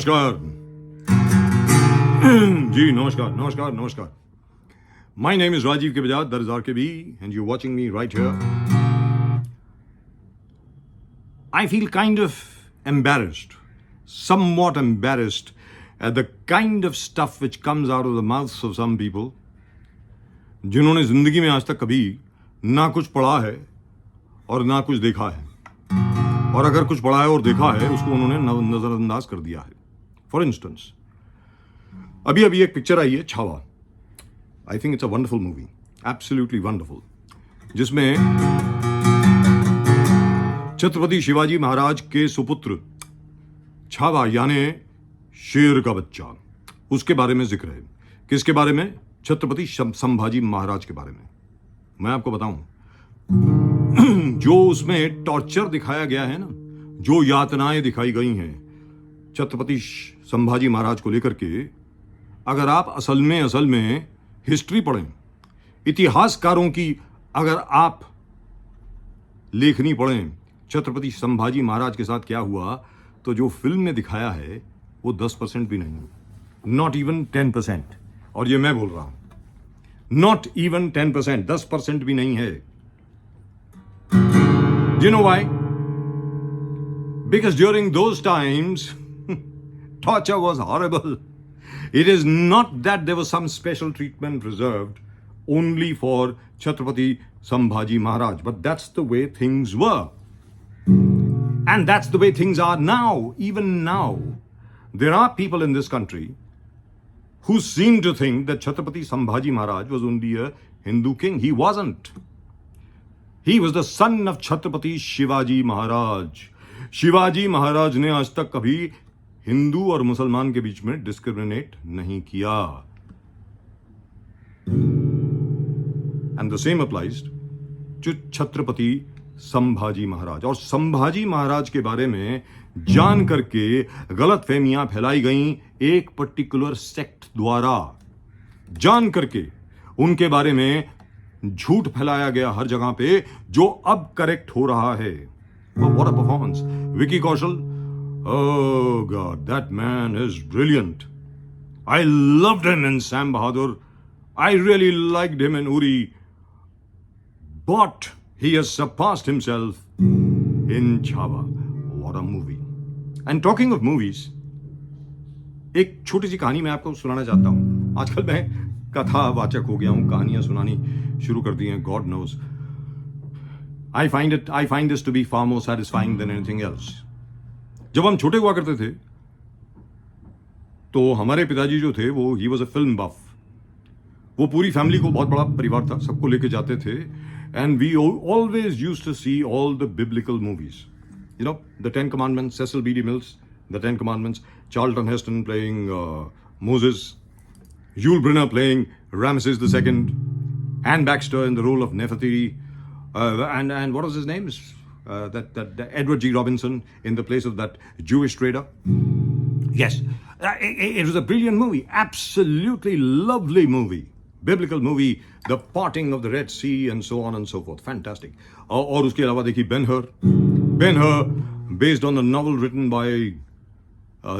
नमस्कार जी, नमस्कार नमस्कार नमस्कार. My name is Rajiv K. Bajaj, that is RKB, and you're watching me right here. I feel kind of embarrassed, somewhat embarrassed at the kind of stuff which comes out of the mouths of some people जिन्होंने जिंदगी में आज तक कभी ना कुछ पढ़ा है और ना कुछ देखा है, और अगर कुछ पढ़ा है और देखा है उसको उन्होंने नजरअंदाज कर दिया है. फॉर इंस्टेंस, अभी अभी एक पिक्चर आई है Chhaava. I think it's a wonderful movie, absolutely wonderful, जिसमें छत्रपति शिवाजी महाराज के सुपुत्र छावा यानी शेर का बच्चा, उसके बारे में जिक्र है. किसके बारे में? छत्रपति संभाजी महाराज के बारे में. मैं आपको बताऊं, जो उसमें टॉर्चर दिखाया गया है ना, जो यातनाएं दिखाई गई हैं छत्रपति संभाजी महाराज को लेकर के, अगर आप असल में हिस्ट्री पढ़ें, इतिहासकारों की अगर आप लेखनी पढ़ें छत्रपति संभाजी महाराज के साथ क्या हुआ, तो जो फिल्म में दिखाया है वो 10% भी नहीं, नॉट इवन 10%. और ये मैं बोल रहा हूं, नॉट इवन 10%, 10% भी नहीं है. Do you know why? Because during those times, torture was horrible. It is not that there was some special treatment reserved only for Chhatrapati Sambhaji Maharaj, but that's the way things were. And that's the way things are now. Even now, there are people in this country who seem to think that Chhatrapati Sambhaji Maharaj was only a Hindu king. He wasn't. He was the son of Chhatrapati Shivaji Maharaj. Shivaji Maharaj ने आज तक कभी हिंदू और मुसलमान के बीच में discriminate नहीं किया. And the same applies to Chhatrapati Sambhaji Maharaj. और संभाजी महाराज के बारे में जान करके गलत फहमियां फैलाई गई एक पर्टिकुलर सेक्ट द्वारा. जान करके उनके बारे में झूठ फैलाया गया हर जगह पे, जो अब करेक्ट हो रहा है. What a performance. Vicky Kaushal, oh God, that man is brilliant. I loved him in Sam Bahadur. I really liked him in Uri. But he has surpassed himself in Chhawa. What a movie. And talking of movies, एक छोटी सी कहानी मैं आपको सुनाना चाहता हूं. आजकल मैं कथावाचक हो गया हूं, कहानियां सुनानी शुरू कर दी हैं. God knows. I find this to be far more satisfying than anything else. जब हम छोटे हुआ करते थे तो हमारे पिताजी जो थे वो he was a film buff. वो पूरी फैमिली को, बहुत बड़ा परिवार था, सबको लेके जाते थे. And we always used to see all the biblical movies. You know, the Ten Commandments, Cecil B. DeMille's The Ten Commandments, Charlton Heston playing Moses, Yul Brynner playing Ramesses II, Anne Baxter in the role of Nefertiti, and what was his name? That Edward G. Robinson in the place of that Jewish trader. Yes, it was a brilliant movie, absolutely lovely movie, biblical movie, the parting of the Red Sea and so on and so forth. Fantastic. और उसके अलावा देखिए Ben-Hur, based on a novel written by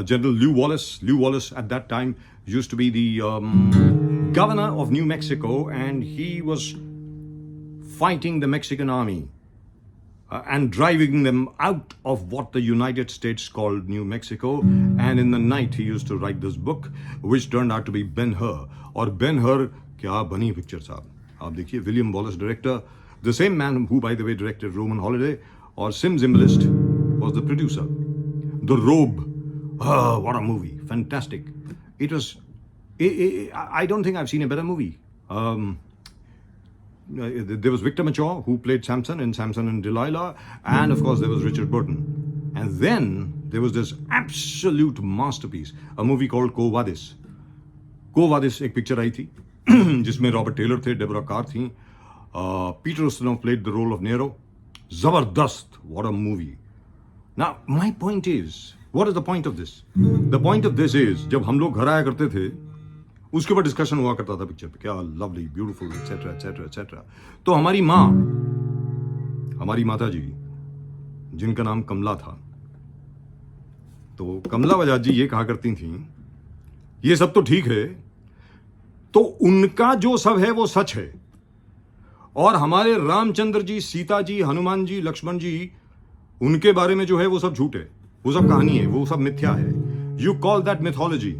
General Lew Wallace. Lew Wallace at that time used to be the governor of New Mexico, and he was fighting the Mexican army and driving them out of what the United States called New Mexico. And in the night he used to write this book, which turned out to be Ben-Hur. और Ben-Hur क्या बनी picture साहब, आप देखिए. William Wallace director, the same man who by the way directed Roman Holiday, or Sim Zimbalist was the producer. The Robe, what a movie, fantastic. It was, I don't think I've seen a better movie. There was Victor Mature who played Samson in Samson and Delilah, and of course there was Richard Burton. And then there was this absolute masterpiece, a movie called Quo Vadis. Quo Vadis एक picture आई थी जिसमें Robert Taylor थे, Debra car थी, Peter Ustinov played the role of Nero. Zabardast, what a movie. Now my point is, what is the point of this? The point of this is, जब हम लोग घर आया करते थे उसके ऊपर डिस्कशन हुआ करता था पिक्चर पे, क्या lovely, beautiful, etcetera etcetera etcetera. तो हमारी माता जी, जिनका नाम कमला था, तो कमला बजाज जी ये कहा करती थीं, ये सब तो ठीक है, तो उनका जो सब है वो सच है, और हमारे रामचंद्र जी, सीता जी, हनुमान जी, लक्ष्मण जी, उनके बारे में जो है वो सब झूठ है, वो सब कहानी है, वो सब मिथ्या है. You call that mythology.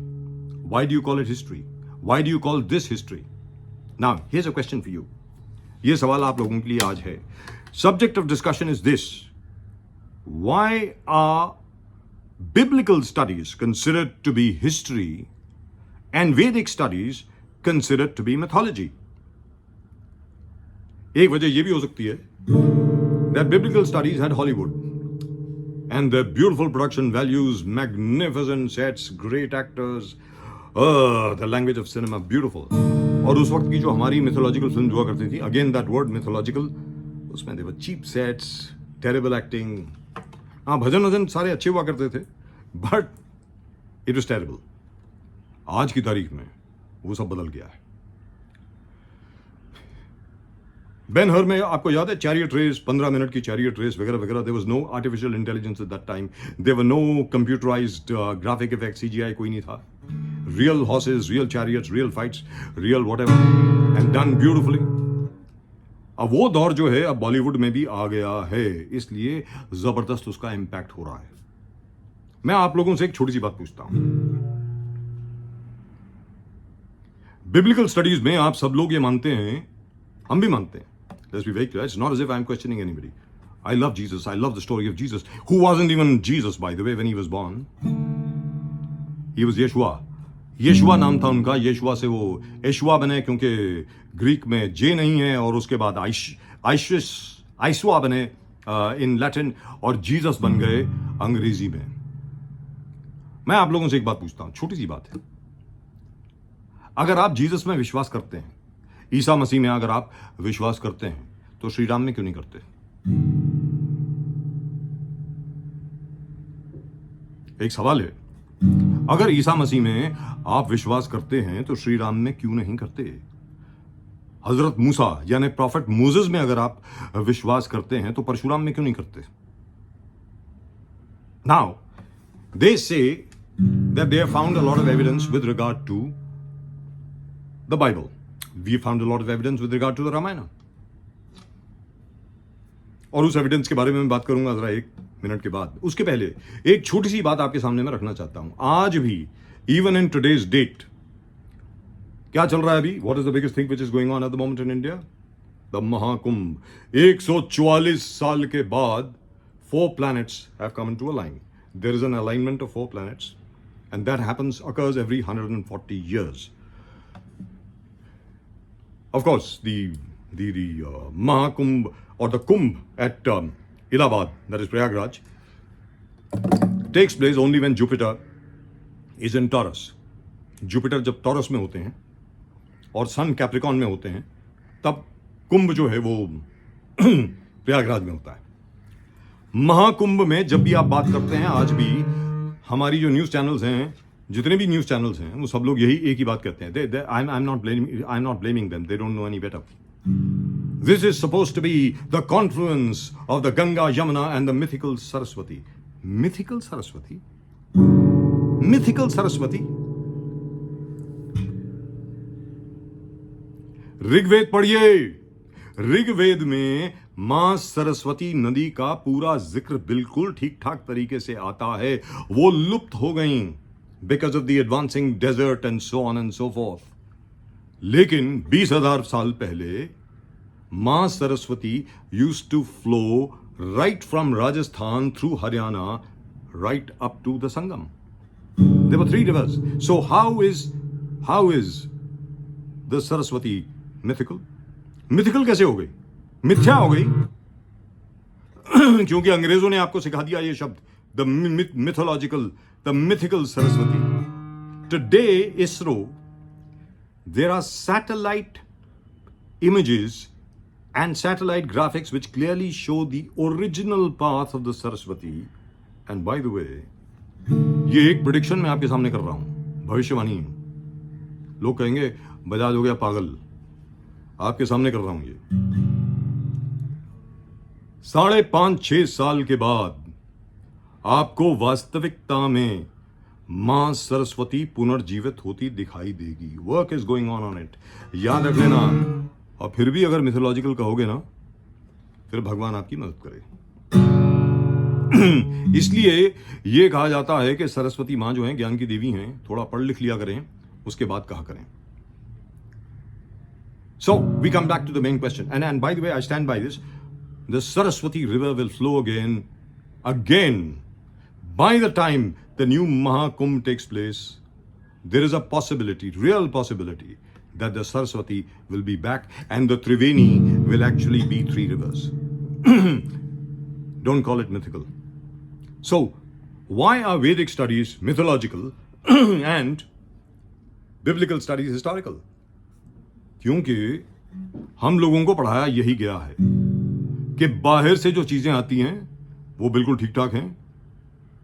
Why do you call it history? Why do you call this history? Now, here's a question for you. ये सवाल आप लोगों के लिए आज है. Subject of discussion is this. Why are biblical studies considered to be history and Vedic studies considered to be mythology? एक वजह ये भी हो सकती है that biblical studies had Hollywood and their beautiful production values, magnificent sets, great actors, the language of cinema, beautiful. और उस वक्त की जो हमारी mythological फिल्म हुआ करती थी, again that word mythological, उसमें they were cheap sets, terrible acting. हाँ, भजन सारे अच्छे हुआ करते थे, but it was terrible. आज की तारीख में वो सब बदल गया है. बेन हर में आपको याद है चैरियट रेस, 15 मिनट की चैरियट रेस वगैरह वगैरह. There was no artificial intelligence at that time. There were no computerised graphic effect, CGI कोई नहीं था. Real horses, real chariots, real fights, real whatever, and done beautifully. अब वो दौर जो है अब बॉलीवुड में भी आ गया है, इसलिए जबरदस्त उसका इंपैक्ट हो रहा है. मैं आप लोगों से एक छोटी सी बात पूछता हूं. बिब्लिकल स्टडीज में आप सब लोग ये मानते हैं, हम भी मानते हैं. Let's be very clear. It's not as if I'm questioning anybody. I love Jesus. I love the story of Jesus, who wasn't even Jesus, by the way, when he was born. He was Yeshua. येशुआ नाम था उनका. येशुआ से वो येशुआ बने क्योंकि Greek में जे नहीं है, और उसके बाद आइशुआ बने इन लैटिन, और जीसस बन गए अंग्रेजी में. मैं आप लोगों से एक बात पूछता हूं, छोटी सी बात है. अगर आप जीसस में विश्वास करते हैं, ईसा मसीह में अगर आप विश्वास करते हैं, तो श्री राम में क्यों नहीं करते? एक सवाल है. अगर ईसा मसीह में आप विश्वास करते हैं, तो श्री राम में क्यों नहीं करते? हजरत मूसा यानी प्रॉफिट मोसेस में अगर आप विश्वास करते हैं, तो परशुराम में क्यों नहीं करते? Now they say that they have found a lot of evidence with regard to the Bible. We found a lot of evidence with regard to the Ramayana. और उस एविडेंस के बारे में मैं बात करूंगा जरा 1 मिनट के बाद. उसके पहले एक छोटी सी बात आपके सामने मैं रखना चाहता हूं. आज भी इवन इन टुडेज डेट क्या चल रहा है अभी? What is the biggest thing which is going on at the moment in India? The Mahakumbh. 144 साल के बाद 4 planets have come into a line. There is an alignment of 4 planets, and that occurs every 140 years. Of course, the Mahakumbh or the Kumbh at Allahabad, that is Prayagraj, takes place only when Jupiter is in Taurus. Jupiter जब Taurus में होते हैं और Sun Capricorn में होते हैं, तब कुंभ जो है वो प्रयागराज में होता है. महाकुंभ में जब भी आप बात करते हैं, आज भी हमारी जो न्यूज़ चैनल्स हैं, जितने भी न्यूज़ चैनल्स हैं, वो सब लोग यही एक ही बात कहते हैं. I'm not blaming them. They don't know any better. This is supposed to be the confluence of the Ganga, Yamuna and the mythical Saraswati. Mythical Saraswati? Mythical Saraswati? Rigveda पढ़िए. ऋग्वेद में मां सरस्वती नदी का पूरा जिक्र बिल्कुल ठीक ठाक तरीके से आता है. वो लुप्त हो गई because of the advancing desert and so on and so forth. लेकिन 20,000 साल पहले मां Saraswati used to flow right from Rajasthan through Haryana right up to the Sangam. There were 3 rivers. So how is the Saraswati mythical? Mythical कैसे हो गई? मिथ्या हो गई क्योंकि अंग्रेजों ने आपको सिखा दिया ये शब्द, the mythical Saraswati. Today, ISRO, there are satellite images and satellite graphics which clearly show the original path of the Saraswati. And by the way, ये एक प्रेडिक्शन मैं आपके सामने कर रहा हूं, भविष्यवाणी. लोग कहेंगे बजाज हो गया पागल. आपके सामने कर रहा हूं ये. 5.5-6 साल के बाद आपको वास्तविकता में मां सरस्वती पुनर्जीवित होती दिखाई देगी। Work is going on it, याद रख लेना। और फिर भी अगर मिथोलॉजिकल कहोगे ना, फिर भगवान आपकी मदद करे। इसलिए यह कहा जाता है कि सरस्वती मां जो है ज्ञान की देवी हैं, थोड़ा पढ़ लिख लिया करें, उसके बाद कहा करें। So we come back to the main question, and by the way, I stand by this. The Saraswati River will flow again. By the time the new Mahakumbh takes place, there is a possibility, real possibility, that the Saraswati will be back, and the Triveni will actually be 3 rivers. Don't call it mythical. So, why are Vedic studies mythological and biblical studies historical? क्योंकि हम लोगों को पढ़ाया यही गया है कि बाहर से जो चीजें आती हैं वो बिल्कुल ठीक ठाक हैं,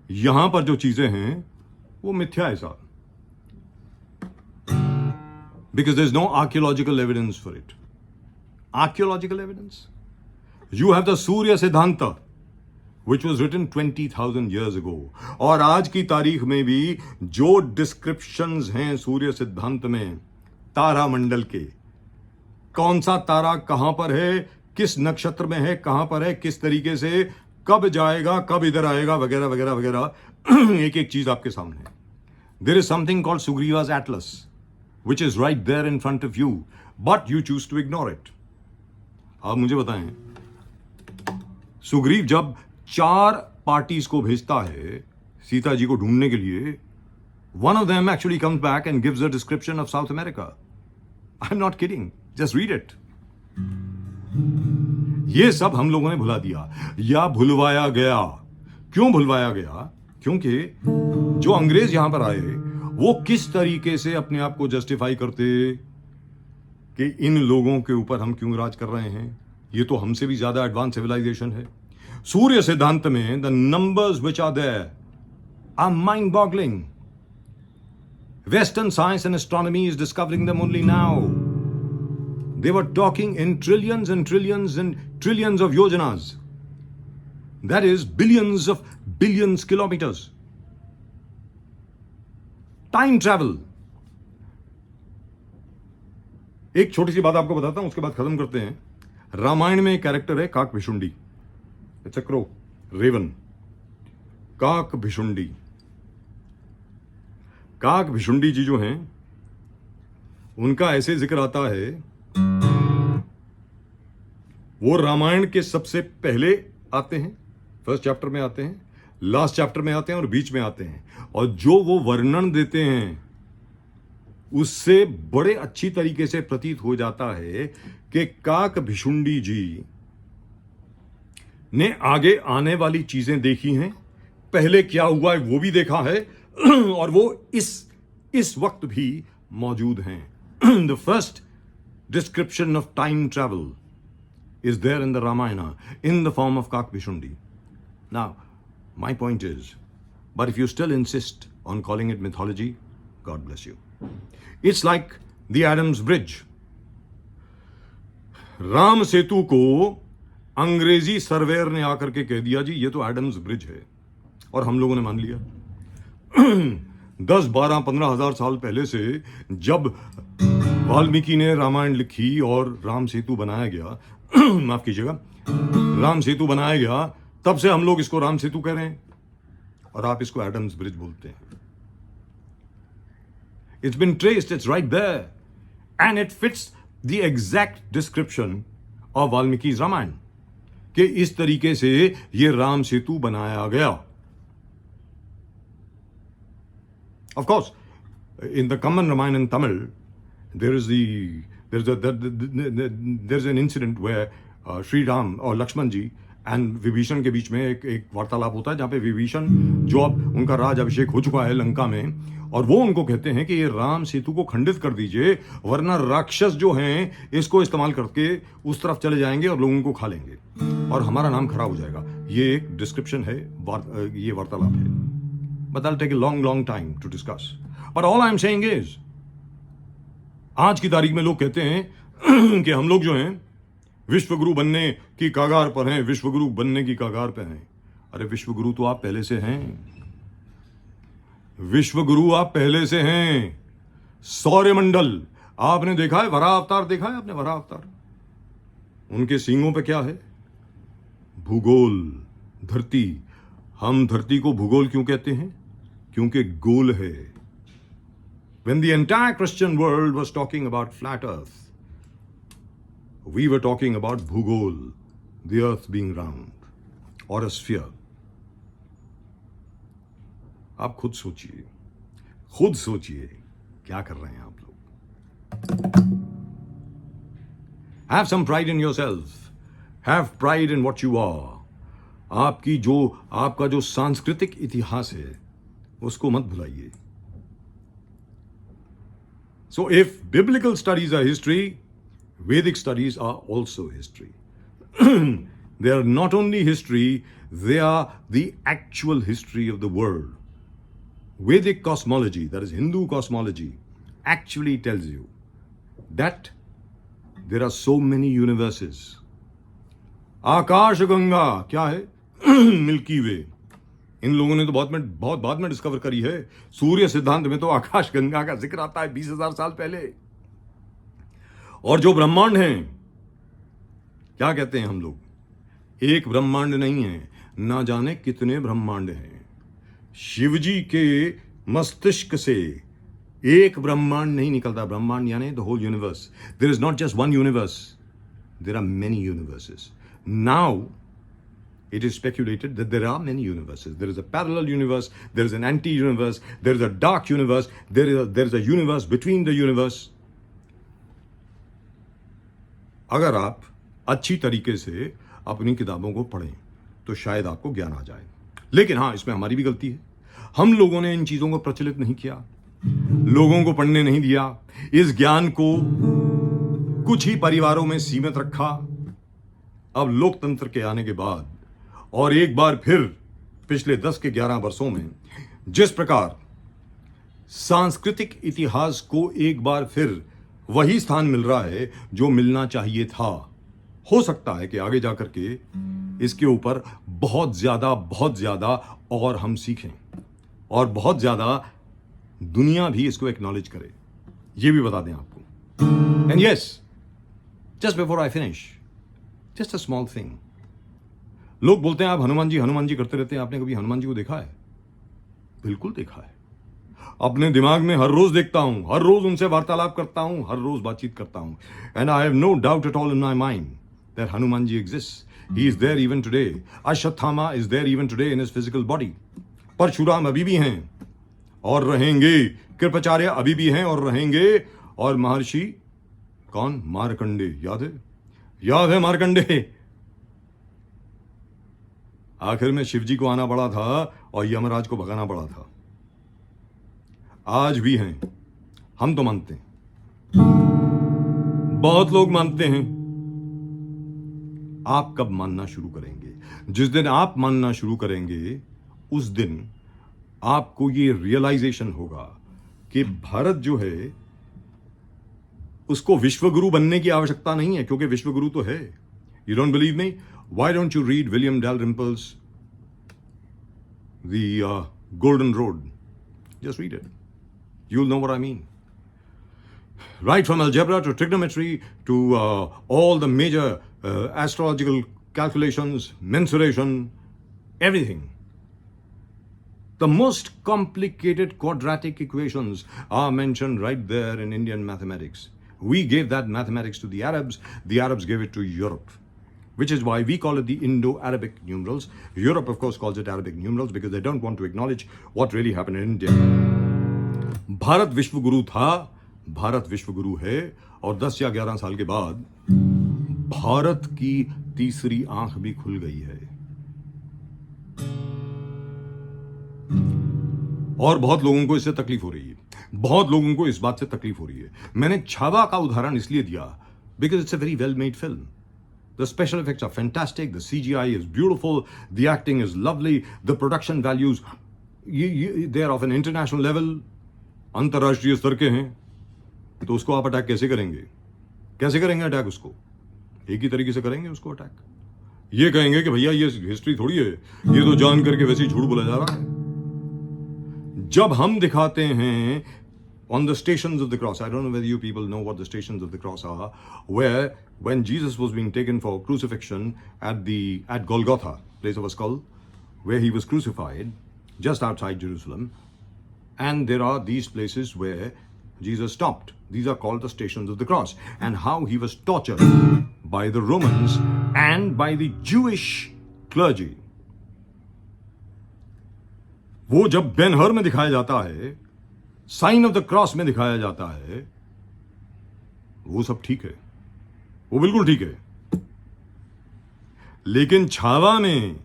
यहां पर जो चीजें हैं वो मिथ्या है साहब। Because there's no archaeological evidence for it. Archaeological evidence? You have the Surya Siddhanta, which was written 20,000 years ago. और आज की तारीख में भी जो डिस्क्रिप्शंस हैं सूर्य सिद्धांत में तारा मंडल के, कौन सा तारा कहां पर है, किस नक्षत्र में है, कहां पर है, किस तरीके से, कब जाएगा, कब इधर आएगा, वगैरह वगैरह वगैरह, एक एक चीज आपके सामने है। There is something called Sugriva's Atlas, which is right there in front of you, but you choose to ignore it. आप मुझे बताएं, सुग्रीव जब 4 पार्टीज को भेजता है सीता जी को ढूंढने के लिए, one of them actually comes back and gives a description of South America. I'm not kidding. Just read it. ये सब हम लोगों ने भुला दिया या भुलवाया गया। क्यों भुलवाया गया? क्योंकि जो अंग्रेज यहां पर आए वो किस तरीके से अपने आप को जस्टिफाई करते कि इन लोगों के ऊपर हम क्यों राज कर रहे हैं, ये तो हमसे भी ज्यादा एडवांस सिविलाइजेशन है। सूर्य सिद्धांत में the numbers which are there are mind boggling. Western science and astronomy is discovering them only now. They were talking in trillions and trillions and trillions of yojanas. That is billions of billions kilometers. Time travel. एक छोटी सी बात आपको बताता हूं, उसके बाद खत्म करते हैं। रामायण में एक कैरेक्टर है काक भिशुंडी, चक्रो रेवन, काक भिशुंडी। काक भिशुंडी जी जो हैं उनका ऐसे जिक्र आता है, वो रामायण के सबसे पहले आते हैं, फर्स्ट चैप्टर में आते हैं, लास्ट चैप्टर में आते हैं और बीच में आते हैं, और जो वो वर्णन देते हैं उससे बड़े अच्छी तरीके से प्रतीत हो जाता है कि काक भिशुंडी जी ने आगे आने वाली चीजें देखी हैं, पहले क्या हुआ है वो भी देखा है, और वो इस वक्त भी मौजूद हैं। The first description of time travel is there in the Ramayana in the form of Kak Bhishundi. Now, my point is, but if you still insist on calling it mythology, God bless you. It's like the Adams Bridge. Ram Setu को अंग्रेजी surveyor ने आकर के कह दिया जी ये तो Adams bridge है, और हम लोगों ने मान लिया। 10, 12, 15 हजार साल पहले से जब वाल्मीकि ने रामायण लिखी और राम सेतु बनाया गया, माफ कीजिएगा, राम सेतु बनाया गया, तब से हम लोग इसको राम सेतु कह रहे हैं और आप इसको एडम्स ब्रिज बोलते हैं। It's been traced, it's right there, and it fits the exact description of Valmiki Ramayana कि इस तरीके से ये राम सेतु बनाया गया। Of course in the common Ramayana in Tamil there's an incident where Sri Ram और लक्ष्मण जी एंड विभीषण के बीच में एक वार्तालाप होता है, जहां पे विभीषण जो अब उनका राज अभिषेक हो चुका है लंका में, और वो उनको कहते हैं कि ये राम सेतु को खंडित कर दीजिए, वरना राक्षस जो हैं इसको इस्तेमाल करके उस तरफ चले जाएंगे और लोगों को खा लेंगे और हमारा नाम खराब हो जाएगा। ये एक डिस्क्रिप्शन है, ये वार्तालाप है, but that will take a long time to discuss. But all I am saying is, आज की तारीख में लोग कहते हैं कि हम लोग जो हैं विश्वगुरु बनने की कागार पर हैं, विश्वगुरु बनने की कागार पर हैं। अरे विश्व गुरु तो आप पहले से हैं, विश्व गुरु आप पहले से हैं। सौर्यमंडल आपने देखा है, वराह अवतार देखा है आपने, वराह अवतार? उनके सींगों पे क्या है? भूगोल, धरती। हम धरती को भूगोल क्यों कहते हैं? क्योंकि गोल है। When the entire Christian world was talking about flat earth, we were talking about bhugol, the earth being round, or a sphere. आप खुद सोचिए, खुद सोचिए क्या कर रहे हैं आप लोग। Have some pride in yourself. Have pride in what you are. आपका जो सांस्कृतिक इतिहास है उसको मत भुलाइए। So if biblical studies are history, Vedic studies are also history. They are not only history, they are the actual history of the world. Vedic cosmology, that is Hindu cosmology, actually tells you that there are so many universes. आकाश गंगा क्या है? Milky वे। इन लोगों ने तो बहुत बाद में discover करी है। सूर्य सिद्धांत में तो आकाश गंगा का जिक्र आता है 20,000 साल पहले। और जो ब्रह्मांड हैं, क्या कहते हैं हम लोग? एक ब्रह्मांड नहीं है, ना जाने कितने ब्रह्मांड हैं। शिवजी के मस्तिष्क से एक ब्रह्मांड नहीं निकलता। ब्रह्मांड यानी the whole universe. There is not just one universe, there are many universes. Now it is speculated that there are many universes. There is a parallel universe, there is an anti-universe, there is a dark universe, there is a universe between the universe. अगर आप अच्छी तरीके से अपनी किताबों को पढ़ें तो शायद आपको ज्ञान आ जाए। लेकिन हाँ, इसमें हमारी भी गलती है। हम लोगों ने इन चीजों को प्रचलित नहीं किया, लोगों को पढ़ने नहीं दिया, इस ज्ञान को कुछ ही परिवारों में सीमित रखा। अब लोकतंत्र के आने के बाद और एक बार फिर पिछले 10 के 11 वर्षों में जिस प्रकार सांस्कृतिक इतिहास को एक बार फिर वही स्थान मिल रहा है जो मिलना चाहिए था, हो सकता है कि आगे जाकर के इसके ऊपर बहुत ज्यादा और हम सीखें और बहुत ज्यादा दुनिया भी इसको एक्नॉलेज करे। ये भी बता दें आपको। And yes, just before I finish, just a small thing. लोग बोलते हैं आप हनुमान जी करते रहते हैं। आपने कभी हनुमान जी को देखा है? बिल्कुल देखा है। अपने दिमाग में हर रोज देखता हूं, हर रोज उनसे वार्तालाप करता हूं, हर रोज बातचीत करता हूं। And I have no doubt at all in my mind that Hanuman ji exist. He is there even today. Ashwatthama is there even today in his physical body. Parshuram अभी भी हैं और रहेंगे। कृपाचार्य अभी भी हैं और रहेंगे। और महर्षि कौन? मार्कंडे। याद है मार्कंडे? आखिर में शिवजी को आना पड़ा था और यमराज को भगाना पड़ा था। आज भी हैं, हम तो मानते हैं, बहुत लोग मानते हैं। आप कब मानना शुरू करेंगे? जिस दिन आप मानना शुरू करेंगे उस दिन आपको ये रियलाइजेशन होगा कि भारत जो है उसको विश्वगुरु बनने की आवश्यकता नहीं है, क्योंकि विश्वगुरु तो है। You don't believe me? Why don't you read William Dalrymple's The Golden Road? Just read it. You'll know what I mean. Right from algebra to trigonometry to all the major astrological calculations, mensuration, everything. The most complicated quadratic equations are mentioned right there in Indian mathematics. We gave that mathematics to the Arabs gave it to Europe. Which is why we call it the Indo-Arabic numerals. Europe, of course, calls it Arabic numerals because they don't want to acknowledge what really happened in India. Bharat विश्वगुरु था, भारत विश्वगुरु है, और 10 या 11 साल के बाद भारत की तीसरी आंख भी खुल गई है। और बहुत लोगों को इससे तकलीफ हो रही है, बहुत लोगों को इस बात से तकलीफ हो रही है। मैंने छावा का उदाहरण इसलिए दिया because it's a very well made film. The special effects are fantastic, the CGI is beautiful, the acting is lovely, the production values, they are of an international level, अंतर्राष्ट्रीय स्तर के हैं। तो उसको आप अटैक कैसे करेंगे? कैसे करेंगे अटैक उसको? एक ही तरीके से करेंगे उसको अटैक। ये कहेंगे कि भैया ये हिस्ट्री थोड़ी है, ये तो जान करके वैसे ही झूठ बोला जा रहा है। जब हम दिखाते हैं on the stations of the cross, I don't know whether you people know what the stations of the cross are, where when Jesus was being taken for crucifixion at Golgotha, place of a skull, where he was crucified just outside Jerusalem, and there are these places where Jesus stopped. These are called the stations of the cross, and how he was tortured by the Romans and by the Jewish clergy. वो जब Ben Hur में दिखाया जाता है, sign of the cross में दिखाया जाता है, वो सब ठीक है, वो बिल्कुल ठीक है। लेकिन छावा में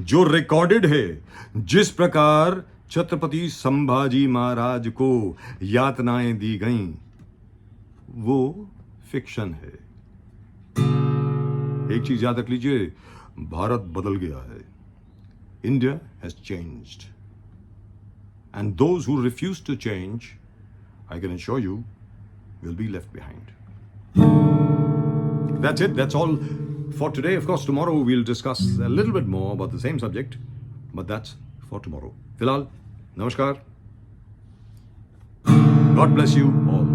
जो रिकॉर्डेड है, जिस प्रकार छत्रपति संभाजी महाराज को यातनाएं दी गईं, वो फिक्शन है। एक चीज याद रख लीजिए, भारत बदल गया है। India has changed, and those who refuse to change, I can assure you, will be left behind. That's it. That's all for today. Of course, tomorrow we'll discuss a little bit more about the same subject, but that's for tomorrow. Filal, namaskar. God bless you all.